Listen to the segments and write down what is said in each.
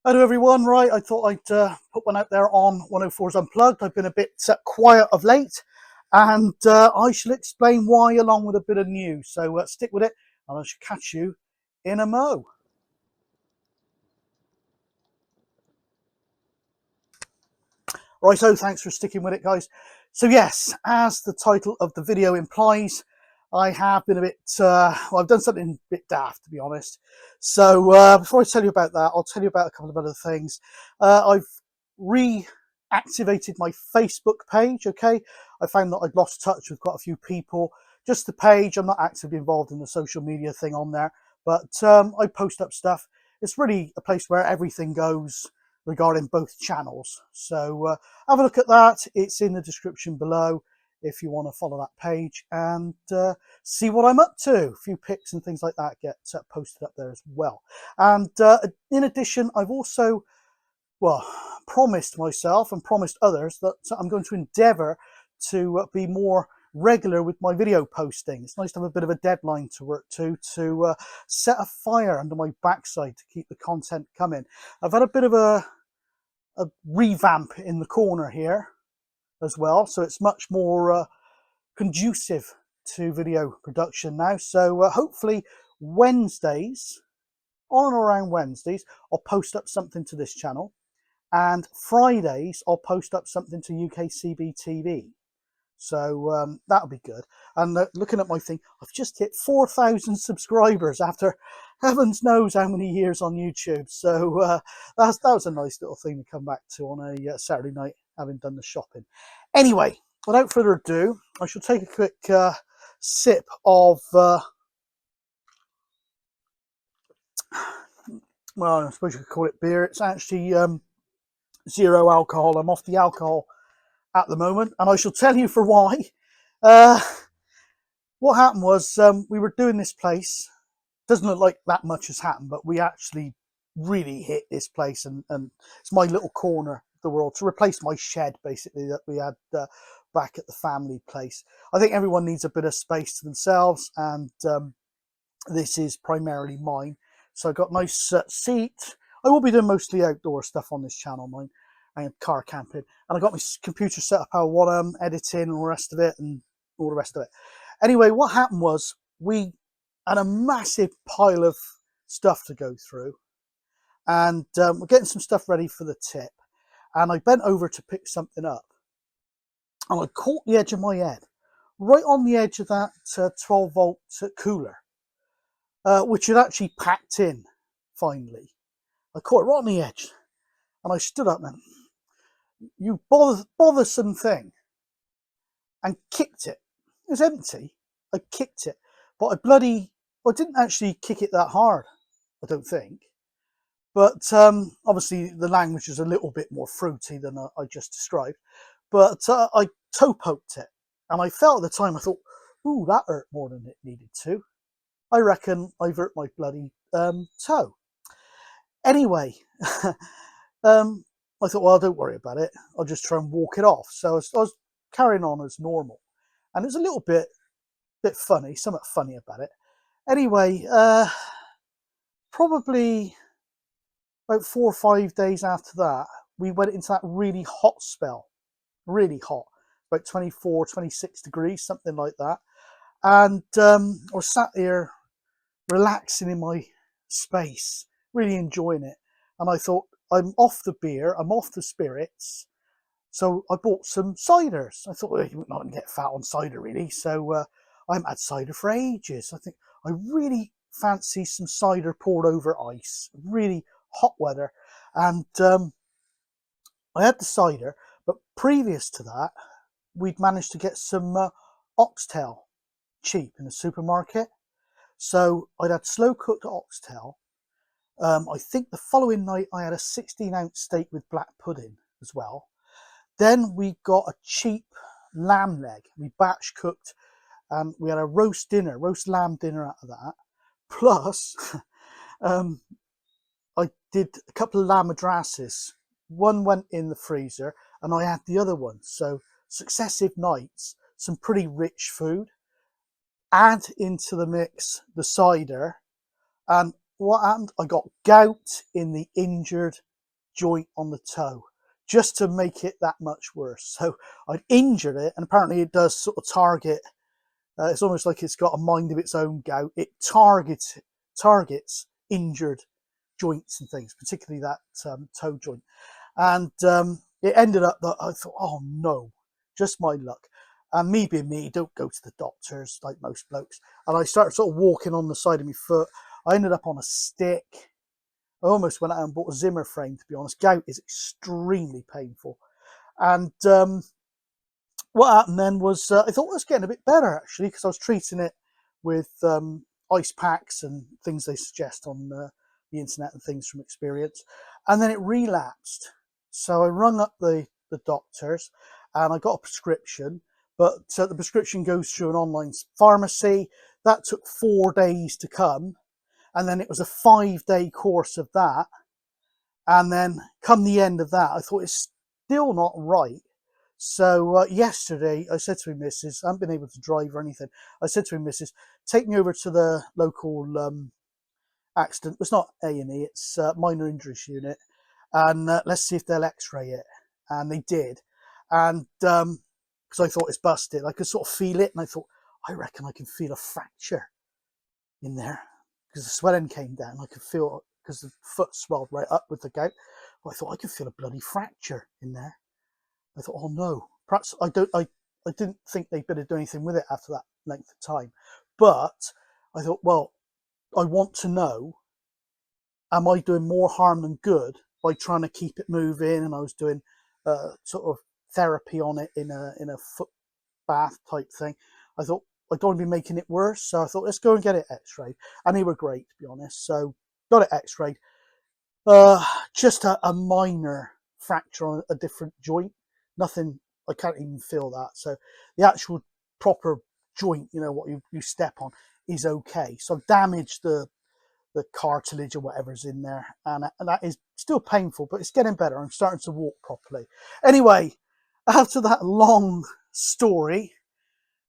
Hello everyone, right, I thought I'd put one out there on 104's Unplugged. I've been a bit quiet of late, and I shall explain why along with a bit of news. So stick with it, and I shall catch you in a mo. Righto, thanks for sticking with it, guys. So yes, as the title of the video implies, I have been a bit, well, I've done something a bit daft, to be honest. So before I tell you about that, I'll tell you about a couple of other things. I've reactivated my Facebook page, okay? I found that I'd lost touch with quite a few people. Just the page, I'm not actively involved in the social media thing on there, but I post up stuff. It's really a place where everything goes regarding both channels. So have a look at that. It's in the description below if you want to follow that page and see what I'm up to. A few pics and things like that get posted up there as well. And in addition, I've also, well, promised myself and promised others that I'm going to endeavour to be more regular with my video posting. It's nice to have a bit of a deadline to work to set a fire under my backside to keep the content coming. I've had a bit of a revamp in the corner here as well, so it's much more conducive to video production now. So hopefully Wednesdays, on and around Wednesdays, I'll post up something to this channel, and Fridays I'll post up something to UKCB TV. So that'll be good. And looking at my thing, I've just hit 4,000 subscribers after heavens knows how many years on YouTube. So that was a nice little thing to come back to on a Saturday night, having done the shopping. Anyway, without further ado, I shall take a quick sip of, well, I suppose you could call it beer. It's actually zero alcohol. I'm off the alcohol at the moment, and I shall tell you for why. Uh, what happened was we were doing this place. Doesn't look like that much has happened, but we actually really hit this place, and it's my little corner of the world to replace my shed, basically, that we had back at the family place. I think everyone needs a bit of space to themselves, and this is primarily mine. So I got a nice seat. I will be doing mostly outdoor stuff on this channel, mine, and car camping. And I got my computer set up how I want editing and all the rest of it, and all the rest of it. Anyway, what happened was we had a massive pile of stuff to go through, and we're getting some stuff ready for the tip. And I bent over to pick something up, and I caught the edge of my head, right on the edge of that 12-volt cooler, which had actually packed in finally. I caught it right on the edge, and I stood up and, you bothersome thing, and kicked it. It was empty. I kicked it, but I didn't actually kick it that hard, I don't think. But obviously the language is a little bit more fruity than I just described. But I toe poked it, and I felt at the time, I thought, ooh, that hurt more than it needed to. I reckon I've hurt my bloody toe. Anyway, I thought, well, don't worry about it. I'll just try and walk it off. So I was carrying on as normal, and it was a little bit funny, somewhat funny about it. Anyway, probably about 4 or 5 days after that, we went into that really hot spell, really hot, about 24, 26 degrees, something like that. And I was sat here relaxing in my space, really enjoying it. And I thought, I'm off the beer, I'm off the spirits. So I bought some ciders. I thought, well, you're not going to get fat on cider, really. So I haven't had cider for ages. I think I really fancy some cider poured over ice, really hot weather. And I had the cider, but previous to that, we'd managed to get some oxtail cheap in the supermarket. So I'd had slow cooked oxtail. I think the following night I had a 16-ounce steak with black pudding as well. Then we got a cheap lamb leg. We batch cooked, and we had a roast lamb dinner out of that. Plus, I did a couple of lamb madrasses. One went in the freezer, and I had the other one. So successive nights, some pretty rich food. Add into the mix the cider, and what happened? I got gout in the injured joint on the toe, just to make it that much worse. So I'd injured it, and apparently it does sort of target. It's almost like it's got a mind of its own, gout. It targets injured joints and things, particularly that toe joint. And it ended up that I thought, oh no, just my luck. And me being me, don't go to the doctors like most blokes. And I started sort of walking on the side of my foot. I ended up on a stick. I almost went out and bought a Zimmer frame, to be honest. Gout is extremely painful. And what happened then was I thought it was getting a bit better, actually, because I was treating it with ice packs and things they suggest on the internet and things from experience. And then it relapsed. So I rung up the doctors and I got a prescription, but the prescription goes through an online pharmacy. That took 4 days to come. And then it was a 5-day course of that. And then come the end of that, I thought it's still not right. So yesterday I said to my missus, I haven't been able to drive or anything. I said to my missus, take me over to the local accident. It's not A&E, it's minor injuries unit. And let's see if they'll x-ray it. And they did. And because I thought it's busted, I could sort of feel it. And I thought, I reckon I can feel a fracture in there. Because the swelling came down, I could feel, because the foot swelled right up with the gout. I thought I could feel a bloody fracture in there. I thought, oh no, perhaps I didn't think they'd better do anything with it after that length of time. But I thought, well, I want to know, am I doing more harm than good by trying to keep it moving? And I was doing sort of therapy on it in a foot bath type thing. I thought, I don't want to be making it worse. So I thought, let's go and get it x-rayed. And they were great, to be honest. So got it x-rayed. Just a minor fracture on a different joint. Nothing, I can't even feel that. So the actual proper joint, you know, what you step on, is okay. So I've damaged the cartilage or whatever's in there. And that is still painful, but it's getting better. I'm starting to walk properly. Anyway, after that long story,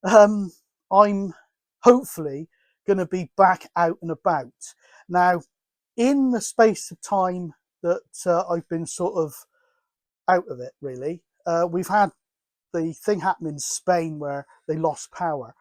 I'm hopefully going to be back out and about. Now, in the space of time that I've been sort of out of it, really, we've had the thing happen in Spain where they lost power,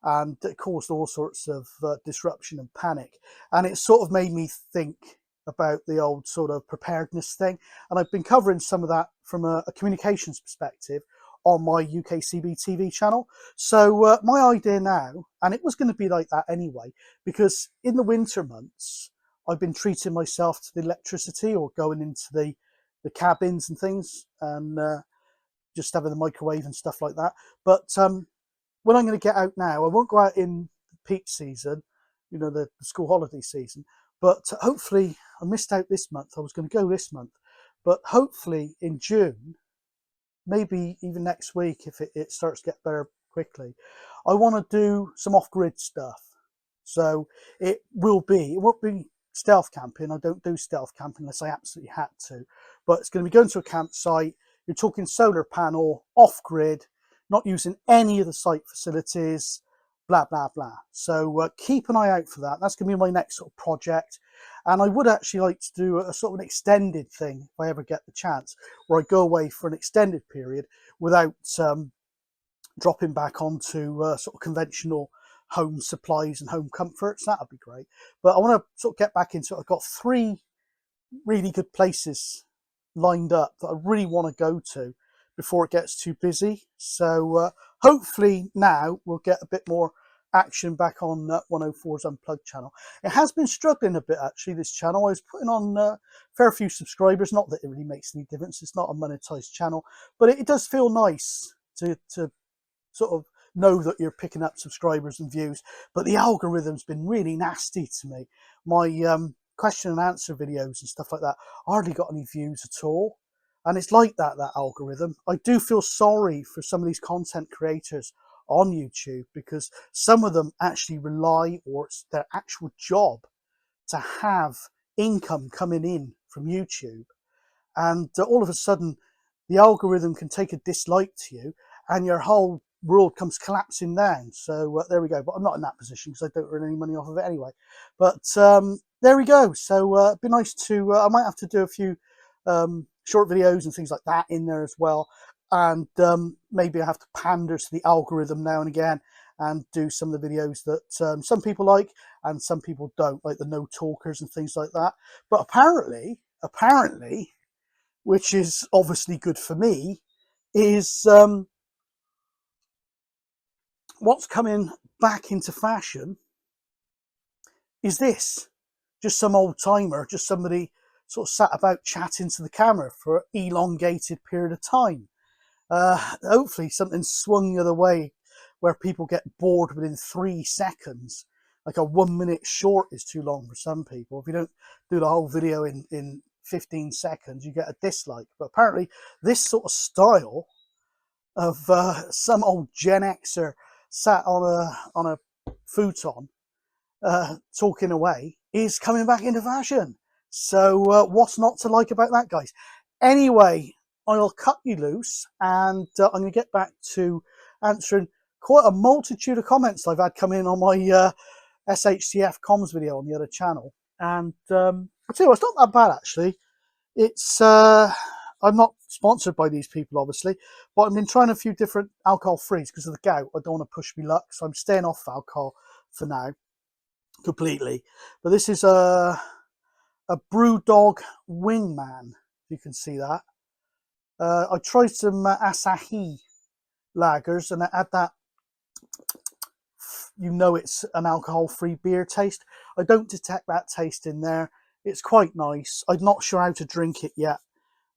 and it caused all sorts of disruption and panic. And it sort of made me think about the old sort of preparedness thing. And I've been covering some of that from a communications perspective on my UKCB TV channel. So my idea now, and it was going to be like that anyway, because in the winter months, I've been treating myself to the electricity or going into the cabins and things, and just having the microwave and stuff like that. But when I'm going to get out now, I won't go out in peak season, you know, the school holiday season, but hopefully, I missed out this month. I was going to go this month, but hopefully in June, maybe even next week, if it starts to get better quickly, I want to do some off-grid stuff. So it won't be stealth camping. I don't do stealth camping unless I absolutely had to, but it's going to be going to a campsite. You're talking solar panel, off-grid, not using any of the site facilities, blah, blah, blah. So keep an eye out for that. That's going to be my next sort of project. And I would actually like to do a sort of an extended thing, if I ever get the chance, where I go away for an extended period without dropping back onto sort of conventional home supplies and home comforts. That would be great. But I want to sort of get back into it. I've got 3 really good places lined up that I really want to go to before it gets too busy. So hopefully now we'll get a bit more action back on 104's Unplugged channel. It has been struggling a bit, actually, this channel. I was putting on a fair few subscribers. Not that it really makes any difference. It's not a monetized channel, but it does feel nice to sort of know that you're picking up subscribers and views. But the algorithm's been really nasty to me. My question and answer videos and stuff like that hardly got any views at all. And it's like that algorithm. I do feel sorry for some of these content creators on YouTube, because some of them actually rely, or it's their actual job, to have income coming in from YouTube. And all of a sudden, the algorithm can take a dislike to you and your whole world comes collapsing down. So there we go. But I'm not in that position because I don't earn any money off of it anyway. But there we go. So it'd be nice to, I might have to do a few short videos and things like that in there as well. And maybe I have to pander to the algorithm now and again and do some of the videos that some people like and some people don't, like the no talkers and things like that. But apparently, which is obviously good for me, is what's coming back into fashion is this. Just some old timer, just somebody sort of sat about chatting to the camera for an elongated period of time. Hopefully something swung the other way where people get bored within 3 seconds. Like a 1 minute short is too long for some people. If you don't do the whole video in 15 seconds, you get a dislike. But apparently this sort of style of some old Gen Xer sat on a futon talking away is coming back into fashion. So what's not to like about that, guys? Anyway, I'll cut you loose, and I'm going to get back to answering quite a multitude of comments I've had come in on my SHTF comms video on the other channel. And I'll tell you what, it's not that bad actually. It's I'm not sponsored by these people, obviously, but I've been trying a few different alcohol-frees because of the gout. I don't want to push my luck, so I'm staying off alcohol for now completely. But this is a Brewdog Wingman, you can see that. I tried some Asahi lagers and I had that, you know, it's an alcohol-free beer taste. I don't detect that taste in there. It's quite nice. I'm not sure how to drink it yet,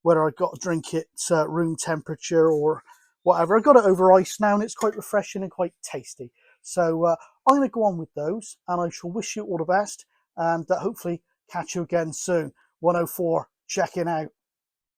whether I've got to drink it room temperature or whatever. I got it over ice now and it's quite refreshing and quite tasty. So I'm going to go on with those, and I shall wish you all the best, and hopefully catch you again soon. 104 checking out.